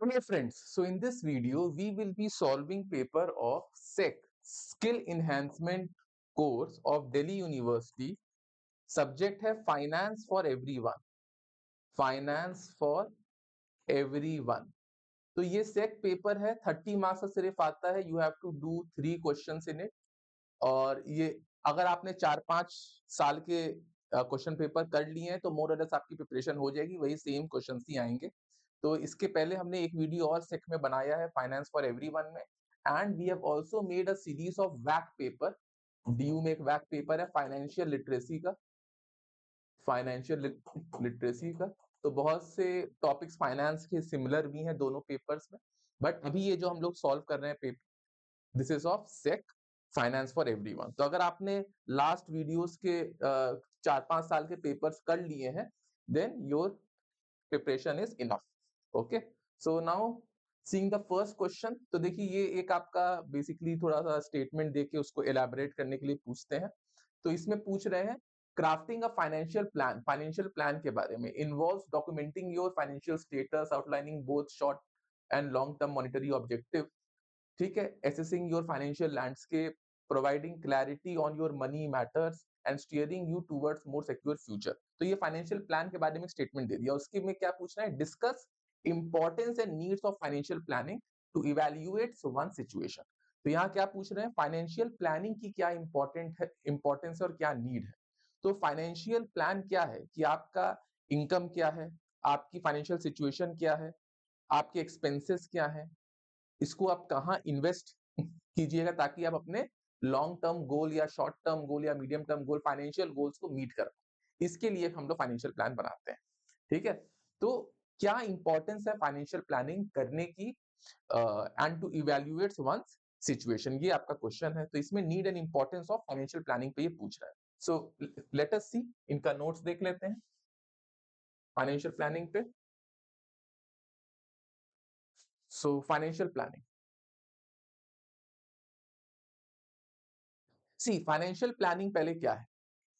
Okay friends, so in this video we will be solving paper of SEC Skill Enhancement course of Delhi University. Subject है Finance for Everyone. Finance for Everyone. तो ये SEC paper है, 30 marks का सिर्फ आता है. You have to do 3 questions in it. और ये अगर आपने 4-5 साल के क्वेश्चन पेपर कर लिए हैं तो मोर और लेस आपकी प्रिपरेशन हो जाएगी, वही सेम क्वेश्चंस ही आएंगे. तो इसके पहले हमने एक वीडियो और सेक में बनाया है फाइनेंस फॉर एवरीवन में, and we have also made a series of VAC paper. DU में एक वैक पेपर है फाइनेंशियल लिटरेसी का. फाइनेंशियल लिटरेसी का तो बहुत से टॉपिक्स फाइनेंस के सिमिलर भी हैं दोनों पेपर्स में, बट अभी ये जो हम लोग सॉल्व कर रहे हैं paper, this is of sec finance for everyone. तो अगर आपने लास्ट वीडियोस के 4-5 साल के पेपर्स कर लिए हैं, then your preparation is enough. Okay, so now seeing the first question. तो देखिए ये एक आपका बेसिकली थोड़ा सा स्टेटमेंट देके उसको एलैबोरेट करने के लिए पूछते हैं. तो इसमें पूछ रहे हैं crafting a financial plan. Financial plan के बारे में involves documenting your financial status, outlining both short and long term monetary objective. ठीक है, assessing your financial landscape, providing clarity on your money matters and steering you towards more secure future. तो ये financial plan के बारे में statement दे दिया. उसके में क्या पूछना है, discuss importance and needs of financial planning to evaluate one situation. तो यहाँ क्या पूछ रहे हैं, फाइनेंशियल प्लानिंग की क्या इंपॉर्टेंट है, इंपॉर्टेंस और क्या नीड है. तो फाइनेंशियल प्लान क्या है कि आपका इनकम क्या है, आपकी फाइनेंशियल सिचुएशन क्या है, आपके एक्सपेंसेस क्या है, इसको आप कहाँ इन्वेस्ट कीजिएगा ताकि आप अपने लॉन्ग टर्म गोल या शॉर्ट टर्म गोल या medium term goal, financial goals को मीट कर. इसके लिए हम लोग फाइनेंशियल प्लान बनाते हैं. ठीक है, तो क्या इंपॉर्टेंस है फाइनेंशियल प्लानिंग करने की and to evaluate one's situation, ये आपका क्वेश्चन है. तो इसमें need and importance of financial planning पे ये पूछ रहा है. सो लेट अस सी, इनका नोट्स देख लेते हैं फाइनेंशियल प्लानिंग पे. सो फाइनेंशियल प्लानिंग, सी फाइनेंशियल प्लानिंग पहले क्या है.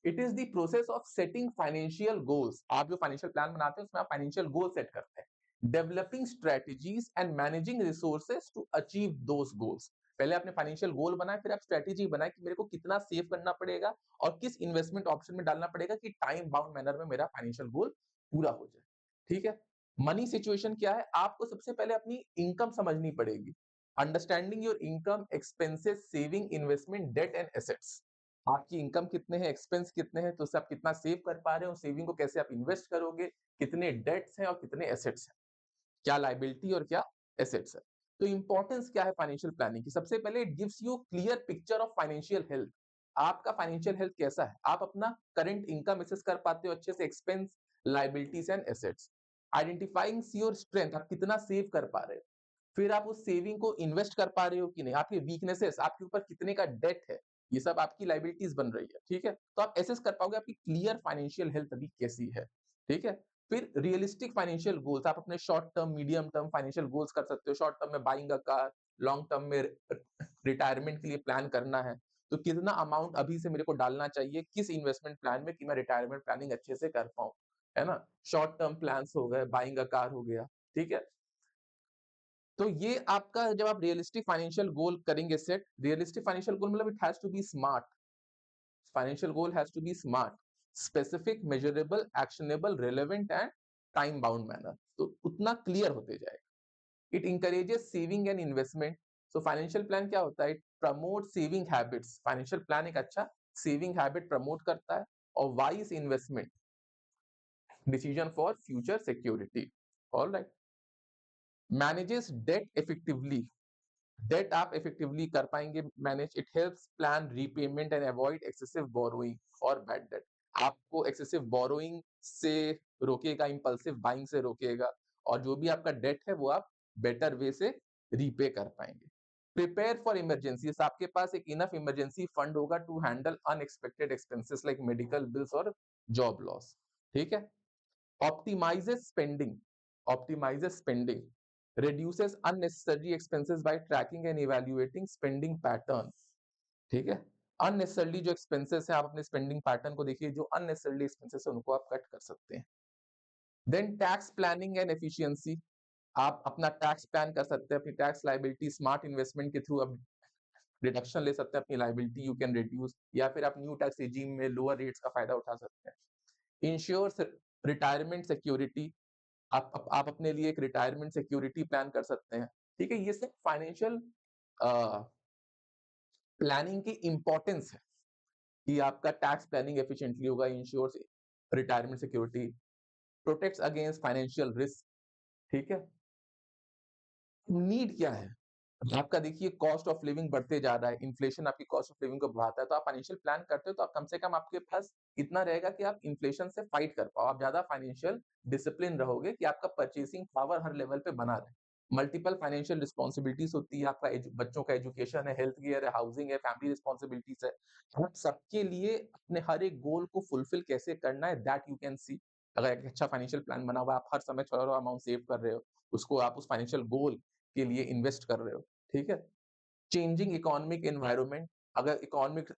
It is the process of setting financial goals. आप जो फाइनेंशियल प्लान बनाते हैं उसमें आप फाइनेंशियल गोल सेट करते हैं. Developing strategies and managing resources to achieve those goals. पहले आपने फाइनेंशियल गोल बनाए, फिर आप स्ट्रेटेजी बनाए कि मेरे को कितना सेव करना पड़ेगा और किस इन्वेस्टमेंट ऑप्शन में डालना पड़ेगा कि टाइम बाउंड मैनर में मेरा फाइनेंशियल गोल पूरा हो जाए. ठीक है, मनी सिचुएशन क्या है, आपको सबसे पहले अपनी इनकम समझनी पड़ेगी. Understanding your income, expenses, saving, investment, debt and assets. आपकी इनकम कितने हैं, एक्सपेंस कितने हैं, तो उससे आप कितना सेव कर पा रहे हो, सेविंग को कैसे आप इन्वेस्ट करोगे, कितने डेट्स हैं और कितने एसेट्स हैं, क्या लायबिलिटी और क्या एसेट्स है. तो इंपॉर्टेंस क्या है फाइनेंशियल प्लानिंग की, सबसे पहले it gives you clear picture of financial health. आपका फाइनेंशियल हेल्थ कैसा है, आप अपना करंट इनकम एसेस कर पाते हो अच्छे से, expense, liabilities and assets. Identifying your strength, आप कितना सेव कर पा रहे हो, फिर आप उस सेविंग को इन्वेस्ट कर पा रहे हो कि नहीं, आपके वीकनेसेस, आपके ऊपर कितने का डेट है, ये सब आपकी लाइबिलिटीज बन रही है. ठीक है, तो आप एसेस कर पाओगे आपकी क्लियर फाइनेंशियल हेल्थ अभी कैसी है. ठीक है, फिर रियलिस्टिक फाइनेंशियल गोल्स, आप अपने short term, medium term financial goals कर सकते हो. शॉर्ट टर्म में buying a car, long term में रिटायरमेंट के लिए प्लान करना है, तो कितना अमाउंट अभी से मेरे को डालना चाहिए किस इन्वेस्टमेंट प्लान में कि मैं रिटायरमेंट प्लानिंग अच्छे से कर पाऊं, है ना. शॉर्ट टर्म प्लान्स हो गए, बाइंग अ कार हो गया. ठीक है, तो ये आपका जब आप रियलिस्टिक फाइनेंशियल गोल करेंगे सेट, रियलिस्टिक फाइनेंशियल गोल मतलब it has to be smart. Financial goal has to be smart, specific, measurable, actionable, relevant and time bound manner. तो उतना क्लियर होते जाएगा. It encourages saving and investment. So financial plan क्या होता है, it promote saving habits. Financial plan एक अच्छा saving habit promote करता है. और wise investment decision for future security. Alright, manages debt effectively. Debt आप इफेक्टिवली कर पाएंगे manage. It helps plan repayment and avoid excessive borrowing और बैड डेट. आपको एक्सेसिव बोरोइंग से रोकेगा, इंपल्सिव बाइंग से रोकेगा, और जो भी आपका डेट है वो आप बेटर वे से रीपे कर पाएंगे. प्रिपेयर फॉर इमरजेंसीज, आपके पास एक इनफ इमरजेंसी फंड होगा to handle unexpected expenses like medical bills और जॉब लॉस. ठीक है, optimizes spending. Optimizes spending, reduces unnecessary expenses by tracking and evaluating spending pattern. ठीक है, unnecessarily जो expenses है आप अपने spending pattern को देखिए, जो unnecessarily expenses है उनको आप कट कर सकते हैं. Then tax planning and efficiency. आप अपना टैक्स प्लान कर सकते हैं, अपनी टैक्स लायबिलिटी स्मार्ट इन्वेस्टमेंट के थ्रू अब डिडक्शन ले सकते हैं, अपनी लायबिलिटी यू कैन रिड्यूस, या फिर आप न्यू टैक्स रेजिम में लोअर रेट्स का फायदा उठा सकते हैं। इंश्योर्स रिटायरमेंट सिक्योरिटी, आप अपने लिए एक रिटायरमेंट सिक्योरिटी प्लान कर सकते हैं। ठीक है, ये सब फाइनेंशियल प्लानिंग की इंपॉर्टेंस है कि आपका टैक्स प्लानिंग एफिशिएंटली होगा, insures retirement security, protects against financial risk. ठीक है, नीड क्या है? आपका देखिए कॉस्ट ऑफ लिविंग बढ़ते जा रहा है, इन्फ्लेशन आपकी कॉस्ट ऑफ लिविंग को बढ़ाता है, तो आप फाइनेंशियल प्लान करते हो तो आप कम से कम आपके पास इतना रहेगा कि आप इन्फ्लेशन से फाइट कर पाओ, आप ज्यादा फाइनेंशियल डिसिप्लिन रहोगे कि आपका परचेसिंग पावर हर लेवल पे बना रहे। मल्टीपल फाइनेंशियल रिस्पॉन्सिबिलिटीज होती है, आपका बच्चों का एजुकेशन है, हेल्थ केयर है, हाउसिंग है, फैमिली रिस्पॉन्सिबिलिटीज है। आप सबके लिए अपने हर एक गोल को फुलफिल कैसे करना है दैट यू कैन सी। अगर एक अच्छा फाइनेंशियल प्लान बना हुआ है, आप हर समय थोड़ा अमाउंट सेव कर रहे हो, उसको आप उस फाइनेंशियल गोल के लिए इन्वेस्ट कर रहे हो। ठीक है, चेंजिंग इकोनॉमिक एनवायरनमेंट, अगर इकोनॉमिक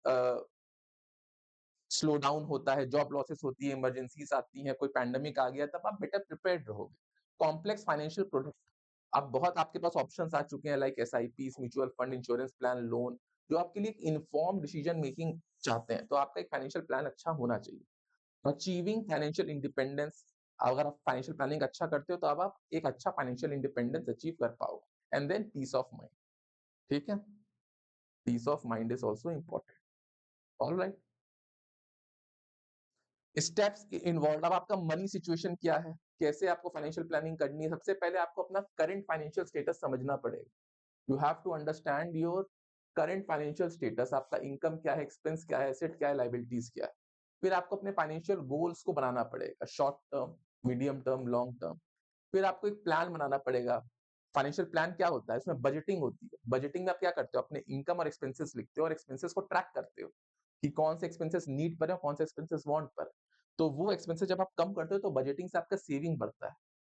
स्लो डाउन होता है, जॉब लॉसेस होती है, इमरजेंसीज आती हैं, कोई पैंडेमिक आ गया, तब आप बेटर प्रिपेयर्ड रहोगे। कॉम्प्लेक्स फाइनेंशियल प्रोडक्ट, अब बहुत आपके पास ऑप्शंस आ चुके हैं like SIPs, mutual fund, insurance plan, loan, जो आपके लिए इन्फॉर्म्ड डिसीजन मेकिंग चाहते हैं, तो आपका एक फाइनेंशियल प्लान अच्छा होना चाहिए। अचीविंग फाइनेंशियल इंडिपेंडेंस, अगर आप फाइनेंशियल प्लानिंग अच्छा करते हो तो अब आप एक अच्छा फाइनेंशियल इंडिपेंडेंस अचीव कर पाओगे। And then peace of mind. ठीक है, peace of mind is also important. Alright, steps involve, अब आपका मनी सिचुएशन क्या है, कैसे आपको फाइनेंशियल प्लानिंग करनी है। सबसे पहले आपको अपना करंट फाइनेंशियल स्टेटस समझना पड़ेगा। You have to understand your current financial status, आपका इनकम क्या है, एक्सपेंस क्या है, एसेट क्या है, लाइबिलिटीज क्या है। फिर आपको अपने फाइनेंशियल गोल्स को बनाना पड़ेगा, short term, medium term, long term. फिर आपको एक प्लान बनाना पड़ेगा। फाइनेंशियल प्लान क्या होता है? इसमें बजटिंग होती है। बजटिंग में आप क्या करते हो? अपने इनकम और एक्सपेंसेस लिखते हो और एक्सपेंसेस को ट्रैक करते हो कि कौन से एक्सपेंसेस नीड पर है और कौन से एक्सपेंसेस वांट पर है। तो वो एक्सपेंसेस जब आप कम करते हो तो बजटिंग से आपका सेविंग बढ़ता है।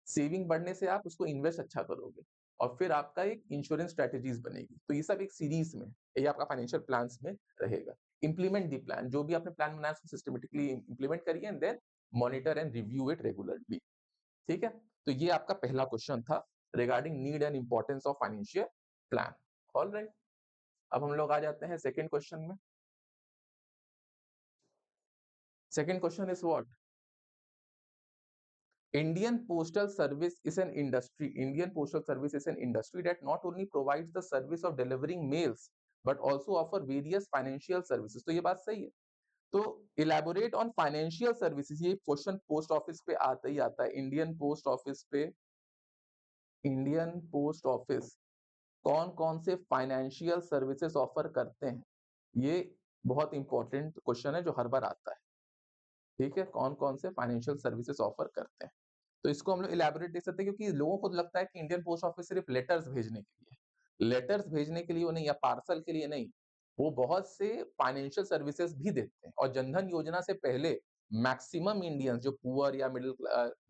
सेविंग बढ़ने से आप उसको इन्वेस्ट अच्छा करोगे और फिर आपका एक इंश्योरेंस स्ट्रेटजीज बनेगी। तो ये सब एक सीरीज में, ये आपका फाइनेंशियल प्लान्स में रहेगा। इंप्लीमेंट द प्लान, जो भी आपने प्लान बनाया उसको सिस्टमेटिकली इंप्लीमेंट करिए and then monitor and review it regularly. ठीक है, तो ये आपका पहला क्वेश्चन था regarding need and importance of financial plan. Alright, अब हम लोग आ जाते हैं सेकंड क्वेश्चन में। Second question is what? Indian Postal Service is an industry. Indian Postal Service is an industry that not only provides the service of delivering mails but also offer various financial services. तो ये बात सही है। तो elaborate on financial services, ये question post office पे आता ही आता है। इंडियन पोस्ट ऑफिस पे, इंडियन पोस्ट ऑफिस कौन कौन से फाइनेंशियल सर्विसेज ऑफर करते हैं, ये बहुत इंपॉर्टेंट क्वेश्चन है जो हर बार आता है। ठीक है, कौन कौन से फाइनेंशियल सर्विसेज ऑफर करते हैं, तो इसको हम लोग इलेबोरेट देख सकते हैं, क्योंकि लोगों को लगता है कि इंडियन पोस्ट ऑफिस सिर्फ लेटर्स भेजने के लिए, लेटर्स भेजने के लिए वो नहीं, या पार्सल के लिए नहीं, वो बहुत से फाइनेंशियल सर्विसेज भी देते हैं। और जनधन योजना से पहले मैक्सिमम इंडियंस जो पुअर या मिडिल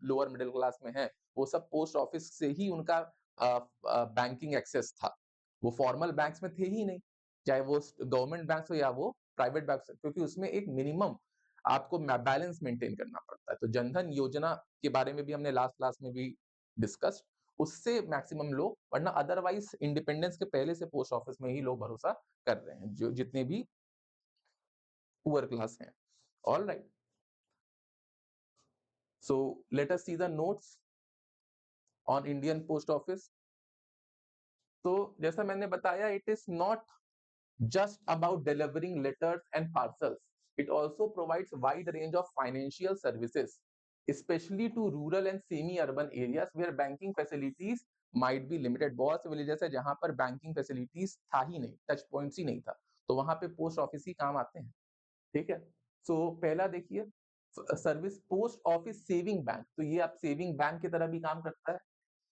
लोअर मिडिल क्लास में है, वो सब पोस्ट ऑफिस से ही उनका बैंकिंग एक्सेस था। वो फॉर्मल बैंक्स में थे ही नहीं, चाहे वो गवर्नमेंट बैंक हो या वो प्राइवेट बैंक, क्योंकि उसमें एक मिनिमम आपको बैलेंस मेंटेन करना पड़ता है। तो जनधन योजना के बारे में भी हमने लास्ट क्लास में भी डिस्कस, उससे मैक्सिमम लोग, वरना अदरवाइज इंडिपेंडेंस के पहले से पोस्ट ऑफिस में ही लोग भरोसा कर रहे हैं, जो जितने भी पुअर क्लास हैं। All right, so let us see the notes on Indian post office. तो जैसा मैंने बताया, it is not just about delivering letters and parcels. It also provides wide range of financial services, especially to rural and semi-urban areas where banking facilities might be limited. बहुत से villages है जहां पर banking facilities था ही नहीं, touch points ही नहीं था, तो वहां पे पोस्ट ऑफिस ही काम आते हैं। ठीक है, सो पहला देखिए, service post office saving bank, तो ये आप सेविंग बैंक की तरह भी काम करता है।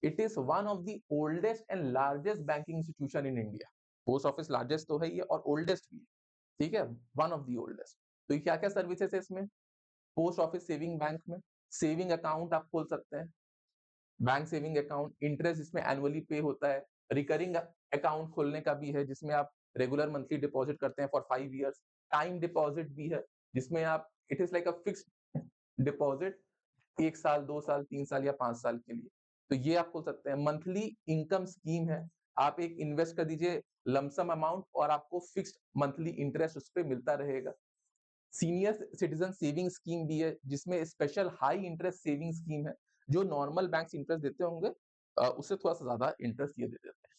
It is one of the oldest and largest banking institution in India. Post office largest तो है ही है और ओल्डेस्ट भी है। ठीक है, वन ऑफ दी ओल्डेस्ट। तो ये क्या क्या सर्विसेज है इसमें? पोस्ट ऑफिस सेविंग बैंक में सेविंग अकाउंट आप खोल सकते हैं, बैंक सेविंग अकाउंट, इंटरेस्ट इसमें एनुअली पे होता है। रिकरिंग अकाउंट खोलने का भी है, जिसमें आप रेगुलर मंथली डिपॉजिट करते हैं फॉर 5 years। टाइम डिपॉजिट भी है, जिसमें आप, it is like a fixed deposit, 1 साल, 2 साल, 3 साल या 5 साल के लिए। तो ये आप खोल सकते हैं। मंथली इनकम स्कीम है, आप एक इन्वेस्ट कर दीजिए लमसम अमाउंट और आपको फिक्स्ड मंथली इंटरेस्ट उस पे मिलता रहेगा। सीनियर सिटीजन सेविंग स्कीम भी है, जिसमें special high interest saving scheme है, जो नॉर्मल बैंक्स इंटरेस्ट देते होंगे उससे थोड़ा-सा ज़्यादा इंटरेस्ट ये दे देते हैं।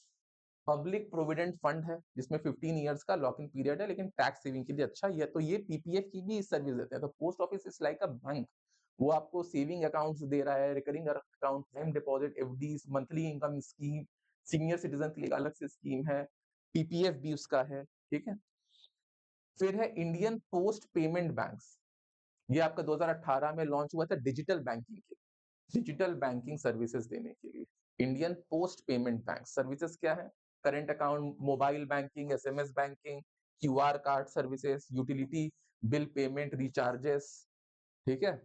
पब्लिक प्रोविडेंट फंड है, जिसमें 15 इयर्स का लॉक इन पीरियड है, लेकिन टैक्स सेविंग के लिए अच्छा ही है, तो ये पीपीएफ की भी सर्विस देते हैं। तो post office is like a bank, वो आपको सेविंग अकाउंट्स दे रहा है, recurring account, time deposit, FDs, monthly income scheme, senior citizen के लिए अलग से स्कीम है, पीपीएफ भी उसका है, ठीक है? फिर है इंडियन पोस्ट पेमेंट बैंक्स, ये आपका 2018 में लॉन्च हुआ था डिजिटल बैंकिंग के लिए, डिजिटल बैंकिंग सर्विसेज देने के लिए। Indian post payment bank services क्या है? Current account, mobile banking, SMS banking, QR card services, utility bill payment, recharges, ठीक है?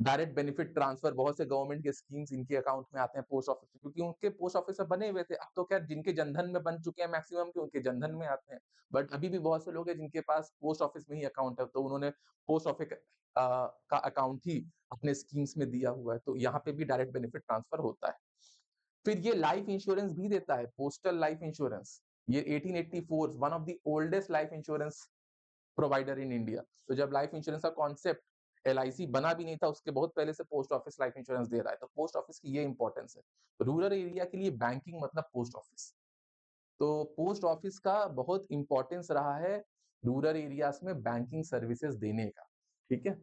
डायरेक्ट बेनिफिट ट्रांसफर, बहुत से गवर्नमेंट के स्कीम्स इनके अकाउंट में आते हैं पोस्ट ऑफिस से, क्योंकि उनके पोस्ट ऑफिस से बने हुए थे। अब तो खैर जिनके जनधन में बन चुके हैं मैक्सिमम के, उनके जनधन में आते हैं। बट अभी भी बहुत से लोग हैं जिनके पास पोस्ट ऑफिस में ही अकाउंट है, तो उन्होंने पोस्ट ऑफिस का अकाउंट ही अपने स्कीम्स में दिया हुआ है, तो यहाँ पे भी डायरेक्ट बेनिफिट ट्रांसफर होता है। फिर ये लाइफ इंश्योरेंस भी देता है, पोस्टल लाइफ इंश्योरेंस। ये 1884 one of the oldest life insurance provider in India. तो जब लाइफ इंश्योरेंस का कॉन्सेप्ट एलआईसी बना भी नहीं था, उसके बहुत पहले से पोस्ट ऑफिस लाइफ इंश्योरेंस दे रहा है। तो पोस्ट ऑफिस की ये इंपॉर्टेंस है। रूरल एरिया के लिए बैंकिंग मतलब पोस्ट ऑफिस। तो पोस्ट ऑफिस का बहुत इंपॉर्टेंस रहा है रूरल एरियाज में बैंकिंग सर्विसेज देने का, ठीक है?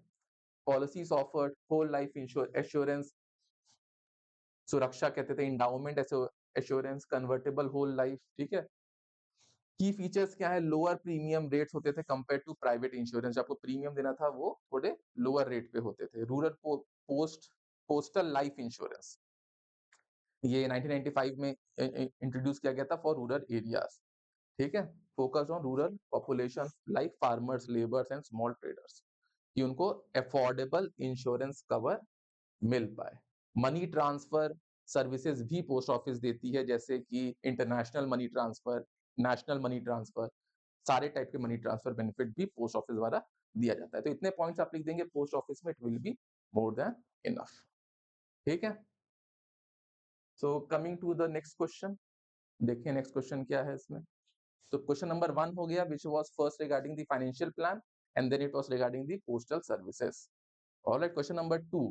Policies offered, whole life assurance, सुरक्षा कहते थे, endowment assurance, convertible whole life, ठीक है? की फीचर्स क्या है? लोअर प्रीमियम रेट्स होते थे कंपेयर टू प्राइवेट इंश्योरेंस। आपको प्रीमियम देना था वो थोड़े लोअर रेट पे होते थे। रूरल पोस्टल लाइफ इंश्योरेंस ये 1995 में इंट्रोड्यूस किया गया था फॉर रूरल एरियाज, ठीक है? Focus on rural population like farmers, labours and small traders, कि उनको अफोर्डेबल इंश्योरेंस कवर मिल पाए। मनी ट्रांसफर सर्विसेज भी पोस्ट ऑफिस देती है, जैसे कि international money transfer, national money transfer, सारे टाइप के मनी ट्रांसफर बेनिफिट भी पोस्ट ऑफिस द्वारा दिया जाता है। तो इतने पॉइंट्स आप लिख देंगे पोस्ट ऑफिस में, it will be more than enough, ठीक है? So coming to the next question, देखिए नेक्स्ट क्वेश्चन क्या है इसमें। तो क्वेश्चन नंबर 1 हो गया, which was first regarding the financial plan and then it was regarding the postal services. Alright, question number 2,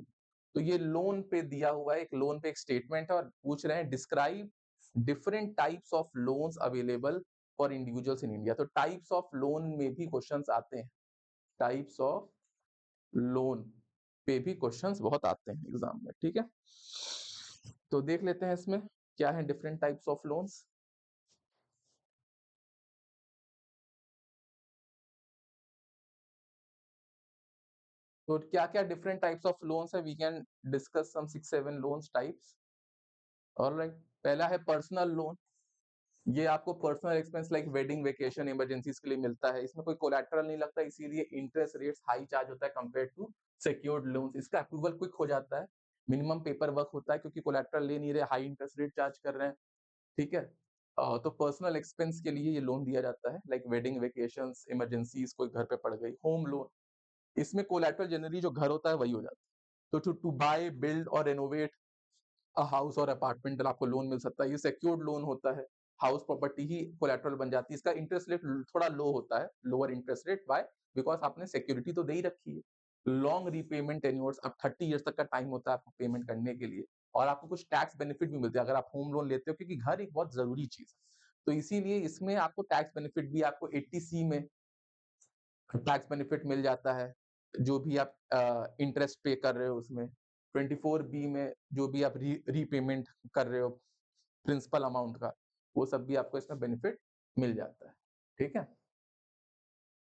तो ये लोन पे दिया हुआ है, एक लोन पे एक स्टेटमेंट है और पूछ रहे हैं describe different types of loans available for individuals in India. तो टाइप्स ऑफ लोन में भी क्वेश्चंस आते हैं, टाइप्स ऑफ लोन पे भी क्वेश्चंस बहुत आते हैं एग्जाम में, ठीक है? तो देख लेते हैं इसमें क्या है डिफरेंट टाइप्स ऑफ लोन्स। तो क्या-क्या डिफरेंट टाइप्स ऑफ लोन्स है, we can discuss some 6-7 loans types. Alright, पहला है पर्सनल लोन। ये आपको personal expense like wedding, vacation, emergencies के लिए मिलता है। इसमें कोई कोलैटरल नहीं लगता, इसीलिए इंटरेस्ट रेट्स हाई चार्ज होता है कंपेयर टू सिक्योर्ड लोन्स। इसका अप्रूवल क्विक हो जाता है, मिनिमम पेपर वर्क होता है क्योंकि कोलैटरल ले नहीं रहे, हाई इंटरेस्ट रेट चार्ज कर रहे हैं, ठीक है? तो पर्सनल एक्सपेंस के लिए ये लोन दिया जाता है लाइक वेडिंग, वेकेशंस, इमरजेंसीज, कोई घर पे पड़ गई, होम लोन। इसमें कोलैटरल जनरली जो घर होता है वही हो जाता है। तो टू बाय, बिल्ड और रेनोवेट हाउस और अपार्टमेंट आपको लोन मिल सकता है। ये सिक्योर्ड लोन होता है, हाउस प्रॉपर्टी ही कोलैटरल बन जाती है। इसका इंटरेस्ट रेट थोड़ा लो होता है, lower interest rate, why? Because आपने सिक्योरिटी तो दे ही रखी है। लॉन्ग रीपेमेंट टेन्योर्स, अब 30 इयर्स तक का टाइम होता है आपको पेमेंट करने के लिए और आपको कुछ टैक्स बेनिफिट भी मिलते हैं अगर आप होम लोन लेते हो, क्योंकि घर एक बहुत ज़रूरी चीज़ है। तो इसीलिए इसमें आपको टैक्स बेनिफिट भी आपको 80C में टैक्स बेनिफिट मिल जाता है, जो भी आप इंटरेस्ट पे कर रहे हो उसमें। 24B में जो भी आप रीपेमेंट कर रहे हो प्रिंसिपल अमाउंट का, वो सब भी आपको इसमें बेनिफिट मिल जाता है, ठीक है?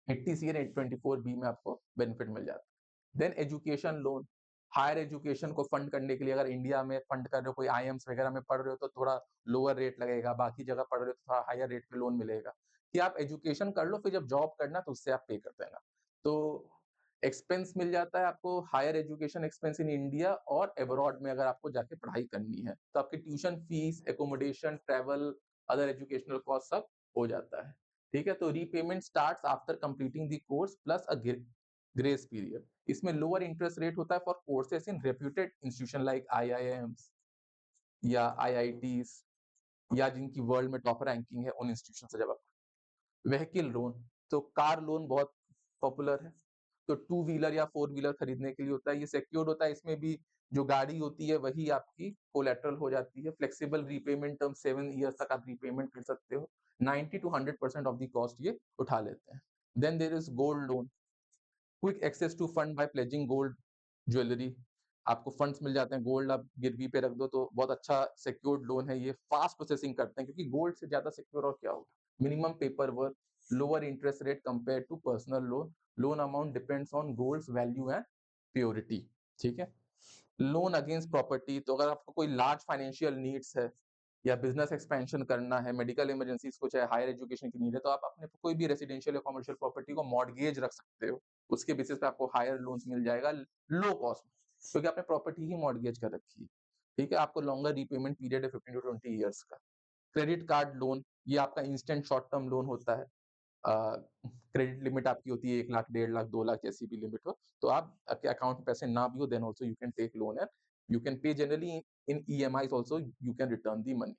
80C एंड 24B में आपको बेनिफिट मिल जाता है। Then education loan, higher education को फंड करने के लिए अगर इंडिया में फंड कर रहे हो, कोई आईएम्स वगैरह में पढ़ रहे हो तो थोड़ा लोअर रेट लगेगा, बाकी जगह पढ़ रहे हो तो थोड़ा हायर रेट पे लोन मिलेगा, कि आप एजुकेशन कर लो, फिर जब जॉब करना तो उससे आप पे कर देना। तो एक्सपेंस मिल जाता है आपको, higher education expense in India और अब्रॉड में अगर आपको जाके पढ़ाई करनी है, तो आपकी tuition fees, accommodation, travel, other educational cost सब हो जाता है, ठीक है? तो repayment starts after completing the course plus a grace period. इसमें लोअर इंटरेस्ट रेट होता है for courses in reputed institution like IIMs, या IITs या जिनकी वर्ल्ड में टॉप रैंकिंग है उन इंस्टीट्यूशन से जब आप व्हीकल लोन, तो कार लोन बहुत पॉपुलर है। तो टू व्हीलर या फोर व्हीलर खरीदने के लिए होता है, ये सिक्योर्ड होता है, इसमें भी जो गाड़ी होती है वही आपकी कोलेटरल हो जाती है। फ्लेक्सिबल रीपेमेंट टर्म 7 ईयर्स तक आप रीपेमेंट कर सकते हो। 90 to 100% ऑफ द कॉस्ट ये उठा लेते हैं। Then there is gold loan, quick access to fund by pledging gold jewellery. आपको फंड्स मिल जाते हैं, गोल्ड आप गिरवी पे रख दो तो बहुत अच्छा सिक्योर्ड लोन है ये। फास्ट प्रोसेसिंग करते हैं क्योंकि गोल्ड से ज्यादा सिक्योर और क्या होगा। Minimum paper work, lower interest rate compare to personal loan, loan amount depends on gold's value and purity. ठीक है। लोन अगेंस्ट प्रॉपर्टी, तो अगर आपको कोई लार्ज फाइनेंशियल नीड्स है या बिजनेस एक्सपेंशन करना है, मेडिकल इमरजेंसीज कुछ है, हायर एजुकेशन की नीड है, तो आप अपने कोई भी रेसिडेंशियल या कमर्शियल प्रॉपर्टी को मॉर्गेज रख सकते हो। उसके बेसिस पे आपको हायर लोन्स मिल जाएगा लो कॉस्ट में, क्योंकि आपने प्रॉपर्टी ही मॉर्गेज कर रखी है। ठीक है। आपको लॉन्गर रीपेमेंट पीरियड है 15 to 20 ईयर्स का। क्रेडिट कार्ड लोन, ये आपका इंस्टेंट शॉर्ट टर्म लोन होता है। क्रेडिट लिमिट आपकी होती है 1 लाख, 1.5 लाख, 2 लाख, जैसी भी लिमिट हो। तो आप आपके अकाउंट में पैसे ना भी हो, then also you can take loan and you can pay generally in EMIs also, you can return the money.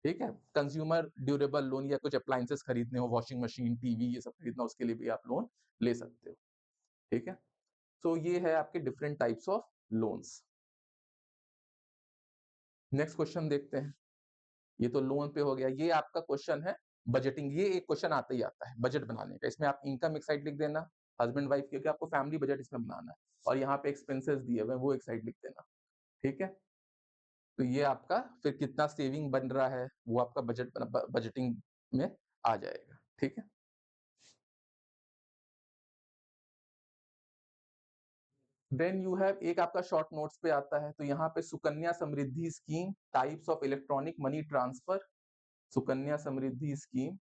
ठीक है। कंज्यूमर ड्यूरेबल लोन, या कुछ अप्लायंसेस खरीदने हो, वॉशिंग मशीन, टीवी, ये सब खरीदना, उसके लिए भी आप लोन ले सकते हो। ठीक है। तो ये है आपके different types of loans. Next question देखते हैं। ये तो लोन पे हो गया। ये आपका क्वेश्चन है बजटिंग। ये एक क्वेश्चन आता ही आता है बजट बनाने का। इसमें आप इनकम एक साइड लिख देना, हस्बैंड वाइफ, क्योंकि आपको फैमिली बजट इसमें बनाना है, और यहाँ पे एक्सपेंसेस दिए हुए वो एक साइड लिख देना। ठीक है। तो ये आपका फिर कितना सेविंग बन रहा है वो आपका बजटिंग में आ जाएगा। ठीक है। देन यू हैव, एक आपका शॉर्ट नोट्स पे आता है, तो यहाँ पे Sukanya Samriddhi scheme, types of electronic money transfer. Sukanya Samriddhi scheme,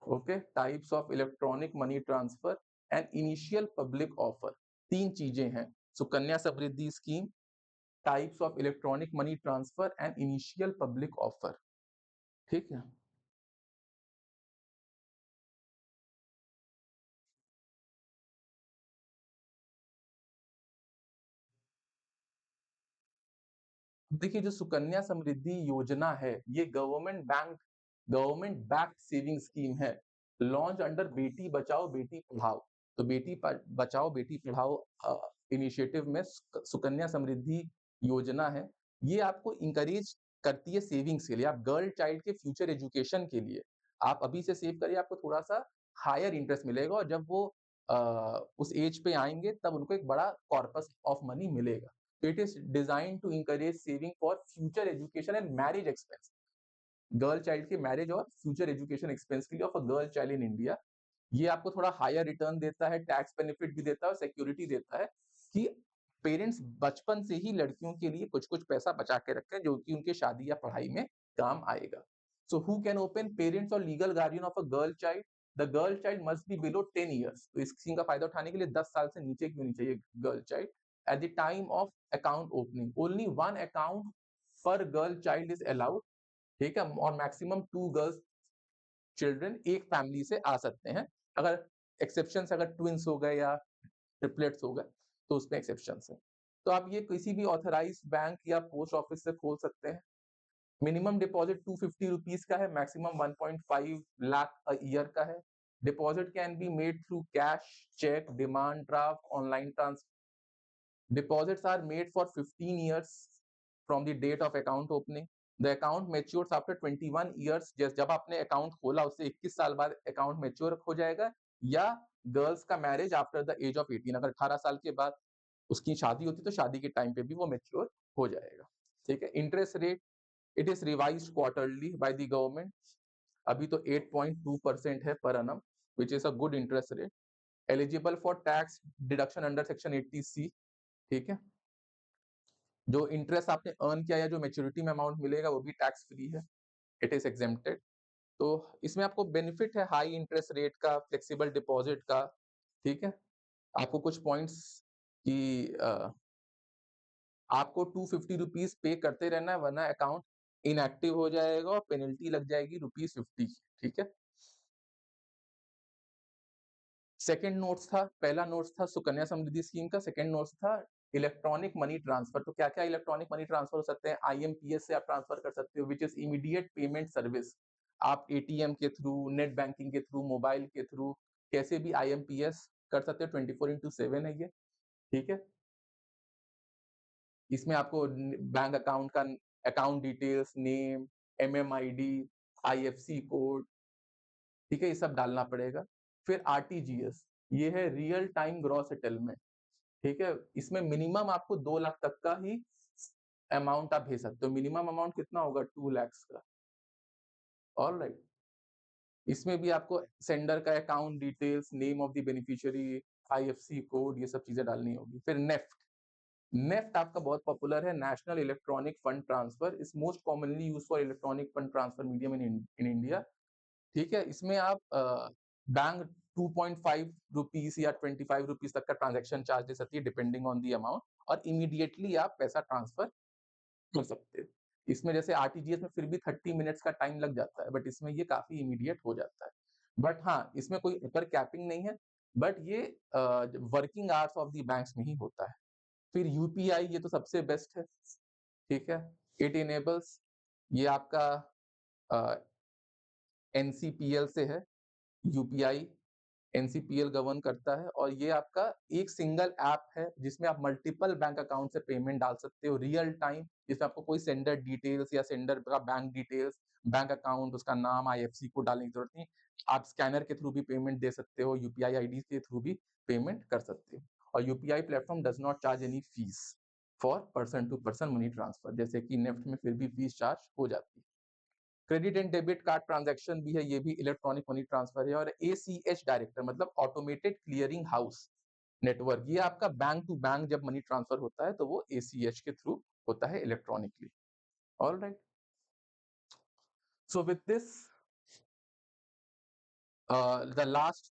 okay, types of electronic money transfer and initial public offer. तीन चीजें हैं, Sukanya Samriddhi scheme, types of electronic money transfer and initial public offer. ठीक है। देखिए, जो सुकन्या समृद्धि योजना है, ये गवर्नमेंट बैक्ड सेविंग स्कीम है, लॉन्च अंडर बेटी बचाओ बेटी पढ़ाओ। तो बचाओ बेटी पढ़ाओ इनिशिएटिव में सुकन्या समृद्धि योजना है। ये आपको इंकरेज करती है सेविंग्स के लिए। आप गर्ल चाइल्ड के फ्यूचर एजुकेशन के लिए आप अभी से सेव करिए, आपको थोड़ा सा हायर इंटरेस्ट मिलेगा, और जब वो उस एज पे आएंगे तब उनको एक बड़ा कॉर्पस ऑफ मनी मिलेगा। It is designed to encourage saving for future education and marriage expense. Girl child के मैरिज और फ्यूचर एजुकेशन एक्सपेंस के लिए of a girl child in India. ये आपको थोड़ा हायर रिटर्न देता है, टैक्स बेनिफिट भी देता है, और सिक्योरिटी देता है कि पेरेंट्स बचपन से ही लड़कियों के लिए कुछ कुछ पैसा बचा के रखें, जो कि उनके शादी या पढ़ाई में काम आएगा। So who can open, parents और legal guardian of a girl child. The girl child must be below 10 years. तो इस स्कीम का फायदा उठाने के लिए 10 साल से नीचे की होनी चाहिए girl child. At the time of account opening only one account पर गर्ल चाइल्ड इज अलाउड। ठीक है। और मैक्सिमम 2 गर्ल्स चिल्ड्रन एक फैमिली से आ सकते हैं। अगर एक्सेप्शन, अगर ट्विंस हो गए या ट्रिपलेट्स हो गए तो उसमें एक्सेप्शन है। तो आप ये किसी भी ऑथराइज बैंक या पोस्ट ऑफिस से खोल सकते हैं। मिनिमम डिपॉजिट 250 रुपीज का है, मैक्सिमम 1.5 लाख ईयर का है। Deposit can be made through cash, cheque, demand draft, online transfer. Deposits are made for 15 years from the date of account opening. The account matures after 21 years. जब आपने account खोला उससे 21 साल बाद अकाउंट मैच्योर हो जाएगा, या गर्ल्स का marriage after the age of 18, अगर 18 साल के बाद उसकी शादी होती तो शादी के टाइम पे भी वो मैच्योर हो जाएगा। ठीक है। Interest rate, it is revised quarterly by the government. अभी तो 8.2% है पर annum, which is a good interest rate. Eligible for tax deduction under section 80C। ठीक है। जो इंटरेस्ट आपने अर्न किया या जो मैच्योरिटी में अमाउंट मिलेगा वो भी टैक्स फ्री है, इट इज एग्जेम्प्टेड। तो इसमें आपको बेनिफिट है हाई इंटरेस्ट रेट का, फ्लेक्सिबल डिपॉजिट का। ठीक है। आपको कुछ पॉइंट्स की आपको 250 रुपीज पे करते रहना है, वरना अकाउंट इनएक्टिव हो जाएगा और पेनल्टी लग जाएगी ₹50। ठीक है। सेकेंड नोट्स था, पहला नोट्स था सुकन्या समृद्धि स्कीम का, सेकेंड नोट्स था इलेक्ट्रॉनिक मनी ट्रांसफर, तो क्या क्या इलेक्ट्रॉनिक मनी ट्रांसफर हो सकते हैं? आईएमपीएस से आप ट्रांसफर कर सकते हो, which is immediate payment service. आप एटीएम के थ्रू, नेट बैंकिंग के थ्रू, मोबाइल के थ्रू कैसे भी आईएमपीएस कर सकते हो, 24/7 है ये, ठीक है। इसमें आपको बैंक अकाउंट का account details, name, MMID, IFC code, ठीक है, ये सब डालना पड़ेगा। फिर आरटीजीएस, ये है रियल टाइम ग्रॉस सेटलमेंट, ठीक है। इसमें मिनिमम आपको 2 लाख तक का ही अमाउंट आप भेज सकते हो। मिनिमम अमाउंट कितना होगा? 2 लाख का। ऑलराइट। इसमें भी आपको सेंडर का account details, name of the beneficiary, IFC code, ये सब चीजें डालनी होगी। फिर नेफ्ट, नेफ्ट आपका बहुत पॉपुलर है, national electronic fund transfer, is most commonly use for electronic fund transfer medium in India, ठीक है। इसमें आप बैंक 2.5 रुपीज या 25 रुपीज तक का ट्रांजैक्शन चार्ज दे सकती है डिपेंडिंग ऑन दी अमाउंट, और इमीडिएटली आप पैसा ट्रांसफर कर सकते हैं। इसमें जैसे आरटीजीएस में फिर भी 30 मिनट्स का टाइम लग जाता है, बट इसमें ये काफी इमीडिएट हो जाता है। बट हाँ, इसमें कोई अपर कैपिंग नहीं है, बट ये working hours of the banks में ही होता है। फिर यूपीआई, ये तो सबसे बेस्ट है, ठीक है। इट इनेबल्स, ये आपका एनसीपीएल से है, यूपीआई एनसीपीएल गवर्न करता है, और ये आपका एक सिंगल ऐप है जिसमें आप मल्टीपल बैंक अकाउंट से पेमेंट डाल सकते हो रियल टाइम, जिसमें आपको कोई सेंडर डिटेल्स या सेंडर का बैंक डिटेल्स, बैंक अकाउंट, उसका नाम, आईएफसी कोड डालने की जरूरत नहीं। आप स्कैनर के थ्रू भी पेमेंट दे सकते हो, यूपीआई आईडी के थ्रू भी पेमेंट कर सकते हो। और UPI platform does not charge any fee for person to person money transfer, जैसे कि नेफ्ट में फिर भी फीस चार्ज हो जाती है। Credit and debit card transaction भी है, ये भी इलेक्ट्रॉनिक मनी ट्रांसफर है। और एसीएच डायरेक्टर मतलब ऑटोमेटेड क्लियरिंग हाउस नेटवर्क, ये आपका बैंक टू बैंक जब मनी ट्रांसफर होता है तो वो एसीएच के थ्रू होता है electronically. Alright, so with this the last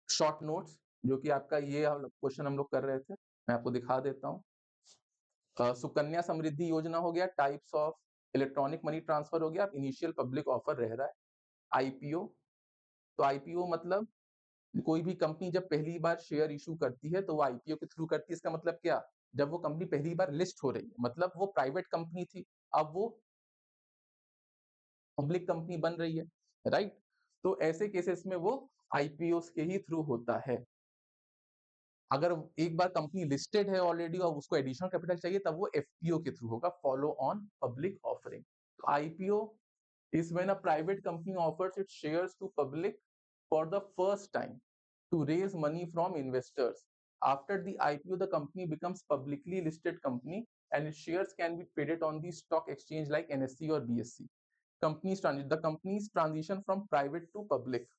short notes, जो कि आपका ये क्वेश्चन हम लोग कर रहे थे, मैं आपको दिखा देता हूँ। सुकन्या समृद्धि योजना हो गया, types of electronic money transfer हो गया, इनिशियल पब्लिक ऑफर रह रहा है। आईपीओ, तो आईपीओ मतलब कोई भी कंपनी जब पहली बार शेयर इशू करती है तो वो आईपीओ के थ्रू करती है। इसका मतलब क्या? जब वो कंपनी पहली बार लिस्ट हो रही है, मतलब वो प्राइवेट कंपनी थी, अब वो पब्लिक कंपनी बन रही है, राइट। तो ऐसे केसेस में वो आईपीओ के ही थ्रू होता है। अगर एक बार कंपनी लिस्टेड है ऑलरेडी और उसको एडिशनल कैपिटल चाहिए, तब वो एफपीओ के थ्रू होगा, follow on public offering. IPO is when a private company offers its shares to public for the first time to raise money from investors. After the IPO, the company becomes publicly listed company and its shares can be traded on the stock exchange like NSE or BSE. The company's transition from private to public.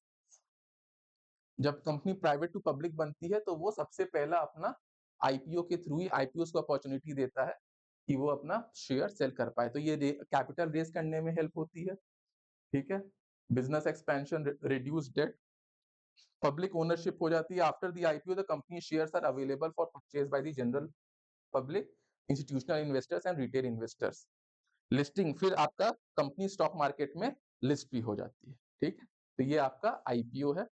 जब company private to public बनती है तो वो सबसे पहला अपना IPO के through ही IPO को अपॉर्चुनिटी देता है कि वो अपना शेयर सेल कर पाए, तो ये कैपिटल रेज करने में हेल्प होती है, ठीक है। Business expansion, reduce debt, public ownership हो जाती है। After the IPO the company shares are available for purchase by the general public, institutional investors and retail investors. Listing, फिर आपका कंपनी स्टॉक मार्केट में लिस्ट भी हो जाती है, ठीक है। तो ये आपका आईपीओ है।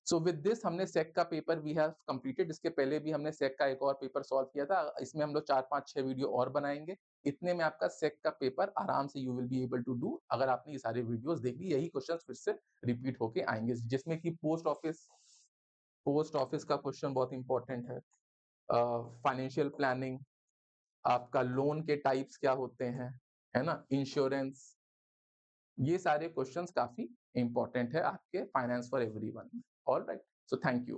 सो विद दिस हमने सेक का पेपर वी हैव कंप्लीटेड। इसके पहले भी हमने सेक का एक और पेपर सॉल्व किया था, इसमें हम लोग 4-5-6 वीडियो और बनाएंगे। इतने में आपका सेक का पेपर आराम से you will be able to do, अगर आपने ये सारे वीडियोस देख ली। यही क्वेश्चन फिर से रिपीट होके आएंगे, जिसमें कि पोस्ट ऑफिस का क्वेश्चन बहुत इंपॉर्टेंट है, फाइनेंशियल प्लानिंग, आपका लोन के टाइप्स क्या होते हैं, है ना, इंश्योरेंस, ये सारे क्वेश्चंस काफी इंपॉर्टेंट है आपके फाइनेंस फॉर एवरीवन में। Alright, so thank you.